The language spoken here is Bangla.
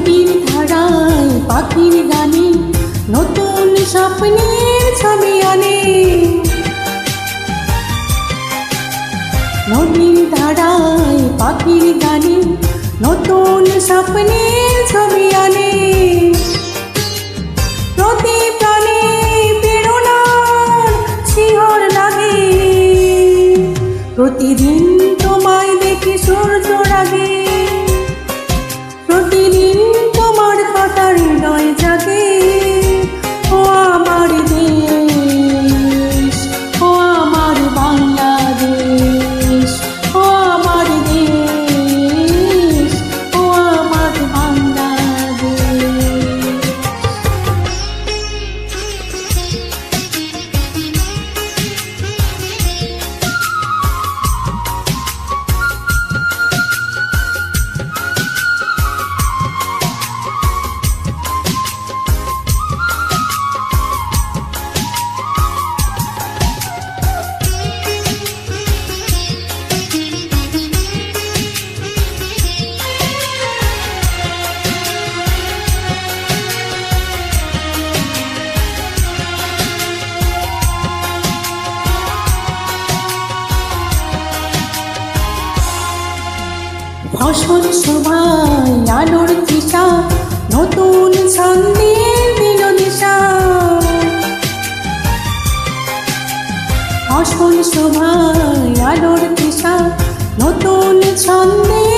নদীর ধারায় পাখির গানে নতুন স্বপ্নের ছবি আনে। নদীর ধারায় পাখির গানে নতুন স্বপ্নের ছবি আনে। প্রতি প্রাণে প্রেরণার শিহর লাগে, প্রতিদিন তোমায় দেখি সূর্য রাগে। প্রতিদিন তোমার কথা হৃদয় জাগে। ও আমার দেশ, ও আমার বাংলাদেশ, ও আমার দেশ, ও আমার বাংলাদেশ। ফসল শোভায় আলোর তৃষা, নতুন ছন্দের দিল দিশা। ফসল শোভায় আলোর তৃষা, নতুন ছন্দে